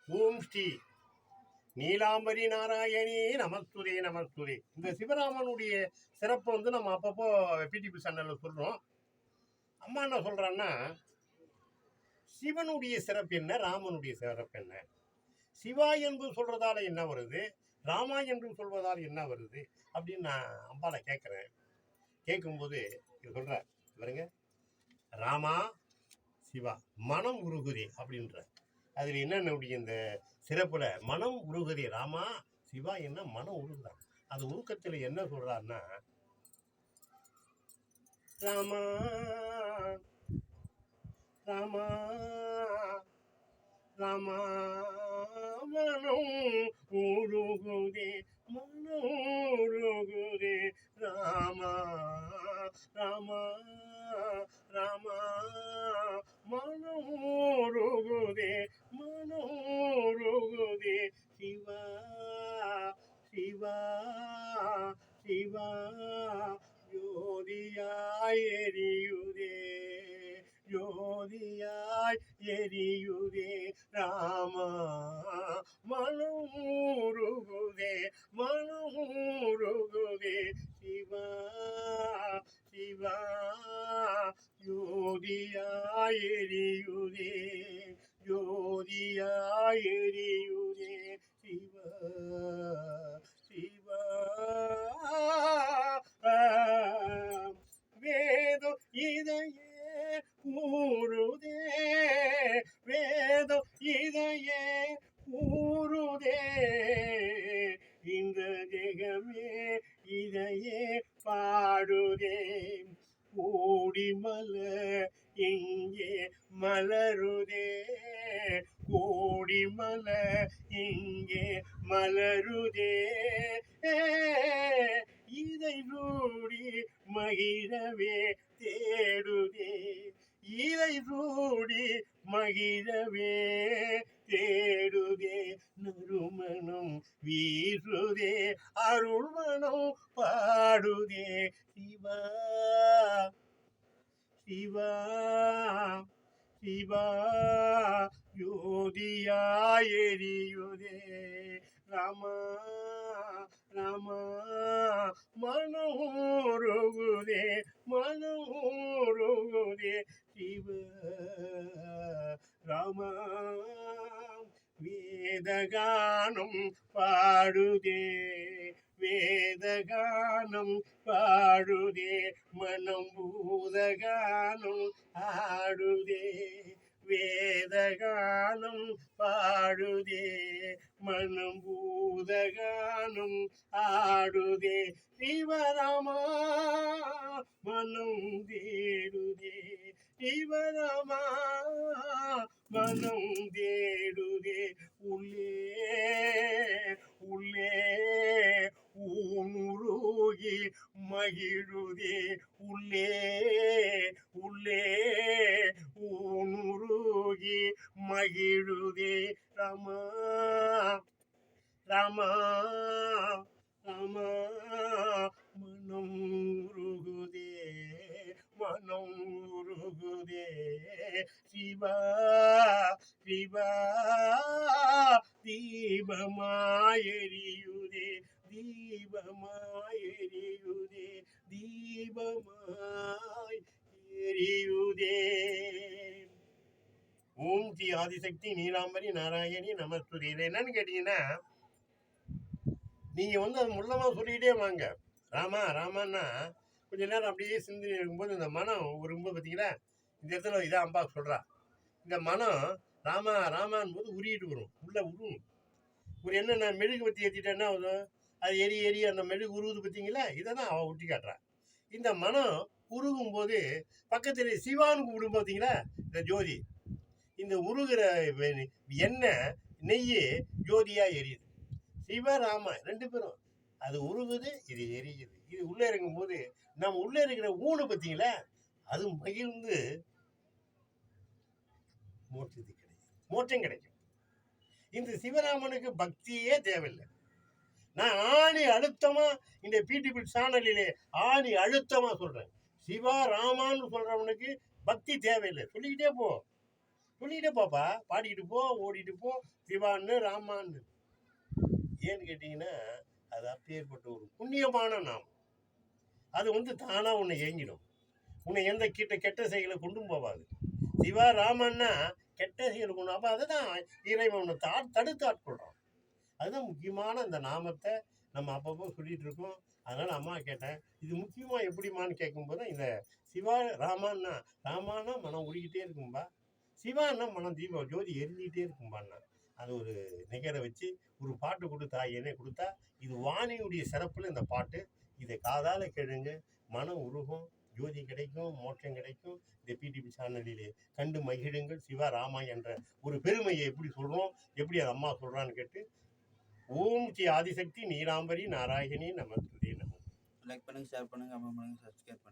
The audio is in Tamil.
ஓம் ஸ்ரீ நீலாம்பரி நாராயணி நமஸ்துதே நமஸ்துதே. இந்த சிவராமனுடைய சிறப்பை நம்ம அப்பப்போ பிடிபி சேனல்ல சொல்றோம். அம்மா என்ன சொல்றான்னா, சிவனுடைய சிறப்பு என்ன, ராமனுடைய சிறப்பு என்ன, சிவா என்று சொல்றதால என்ன வருது, ராமா என்று சொல்வதால் என்ன வருது அப்படின்னு நான் அம்பால கேட்குறேன். கேட்கும்போது இது சொல்ற பாருங்க, ராமா சிவா மனம் உருகுதே அப்படின்ற. அதில் என்னென்னுடைய இந்த சிறப்புல மனம் உருகுதே, ராமா சிவா என்ன மனம் உருகுதான். அந்த உருக்கத்தில் என்ன சொல்றாருன்னா, ராமா ராமா ராமா மனம் உருகுதே, மனம் உருகுதே, ராமா ராமா ராமா மனம் உருகுதே, மனம் உருகுதே, சிவா சிவா சிவா ஜோதியாய் எரியுதே, ஜோதியாய் எரியுதே, ராமா மனம் உருகுதே, மனம் உருகுதே, சிவா சிவா ஜோதியாய் எரியுதே, ஜோதியாய் எரியுதே, சிவா சிவா. வேதம் இதையே கூறுதே, வேதம் இதையே கூறுதே, இந்த ஜெகமே இதையே பாடுதே, கோடி மலர் இங்கே மலருதே, கோடி மலர் இங்கே மலருதே, இதை ரூடி மகிழவே தேடுதே, இதை ரூடி மகிழவே தேடுதே, நறுமணம் வீசுதே, அருள்மணம் பாடுதே, சிவா சிவா சிவா ஜோதியாய் எரியுதே, ராமா ராமா மனம் உருகுதே, மனம் உருகுதே, சிவ ராமா. வேதகானம் பாடுதே, வேதகானம் பாடுதே, மனம் பூதகானம் ஆடுதே, வேதகானம் பாடுதே, மனம் பூதகானம் ஆடுதே, சிவராமா மனம் தேடுதே, சிவராமா மனம் தேடுதே, உள்ளே உள்ளே ஊனுருகி மகிழுதே, உள்ளே உள்ளே ஊனுருகி மகிழுதே, ராமா ராமா ராமா மனம் உருகுதே, மனம் உருகுதே, சிவா சிவா தீபமாய் எரியுதே, தீபமாய் எரியுதே, தீபமாய் எரியுதே. ஓம் ஸ்ரீ ஆதிசக்தி நீலாம்பரி நாராயணி நமஸ்துதே. இது என்னன்னு கேட்டீங்கன்னா, நீங்க அது முள்ளமா சொல்லிக்கிட்டே வாங்க, ராமா ராமான்னா கொஞ்ச நேரம் அப்படியே சிந்தனை இருக்கும்போது இந்த மனம் வரும்போது பார்த்தீங்களா, இந்த இடத்துல இதான் அம்பா சொல்றா, இந்த மனம் ராமா ராமான் போது உருகிட்டு வரும், உள்ள உருவும். ஒரு என்ன மெழுகு பற்றி ஏற்றிட்டேன்னா அது எரி எரி அந்த மெழுகு உருவுது பார்த்தீங்களா, இதை தான் அவள் ஒட்டி காட்டுறான். இந்த மனம் உருகும் போது பக்கத்தில் சிவான்னு கூப்பிடும் பார்த்தீங்களா, இந்த ஜோதி, இந்த உருகிற எண்ணெய் நெய் ஜோதியாக எரியுது, சிவராம ரெண்டு பேரும் அது உருகுது, இது எரியுது. இது உள்ளே இருக்கும்போது நம்ம உள்ளே இருக்கிற ஊனு பார்த்தீங்களா, அது மகிழ்ந்து மோட்சம் கிடைக்கும். இந்த சிவராமனுக்கு பக்தியே தேவையில்லை. நான் ஆணி அழுத்தமா இந்த பிடிபி சேனலிலே ஆணி அழுத்தமா சொல்றேன், சிவா ராமான்னு சொல்றவனுக்கு பக்தி தேவையில்லை. சொல்லிக்கிட்டே போ, சொல்லிக்கிட்டே போப்பா, பாடிக்கிட்டு போ, ஓடிட்டு போ, சிவான்னு ராமான்னு. ஏன்னு கேட்டிங்கன்னா அது அப்பேற்பட்ட ஒரு புண்ணியமான நாமம். அது தானா உன்னை ஏங்கிடும். உன்னை எந்த கெட்ட செயலை கொண்டும் போவாது. சிவா ராமன்னா கெட்ட செயலை கொண்டு, அப்போ அதை தான் இறைவன் உன்னை தடுத்து ஆட்கொள்றான். அதுதான் முக்கியமான அந்த நாமத்தை நம்ம அப்பப்போ சொல்லிட்டு இருக்கோம். அதனால அம்மா கேட்டேன், இது முக்கியமா எப்படிமான்னு கேட்கும்போது இந்த சிவா ராமான்னா, ராமானா மனம் ஓடிக்கிட்டே இருக்கும்பா, சிவான்னா மனம் ஜோதி எரிஞ்சிக்கிட்டே இருக்கும்பான்னா. அது ஒரு நிகரை வச்சு ஒரு பாட்டு கொடுத்தா என்ன கொடுத்தா, இது வாணியுடைய சிறப்புல இந்த பாட்டு. இதை காதால கேளுங்க, மனம் உருகும், ஜோதி கிடைக்கும், மோட்சம் கிடைக்கும். இந்த பிடிபி சேனலிலே கண்டு மகிழுங்கள். சிவா ராமா என்ற ஒரு பெருமையை எப்படி சொல்றோம், எப்படி அந்த அம்மா சொல்றான்னு கேட்டு, ஓம் ஸ்ரீ ஆதிசக்தி நீலாம்பரி நாராயணி நமஸ்தே நம. லைக் பண்ணுங்க, ஷேர் பண்ணுங்க, கமெண்ட் பண்ணுங்க, சப்ஸ்கிரைப் பண்ணுங்க.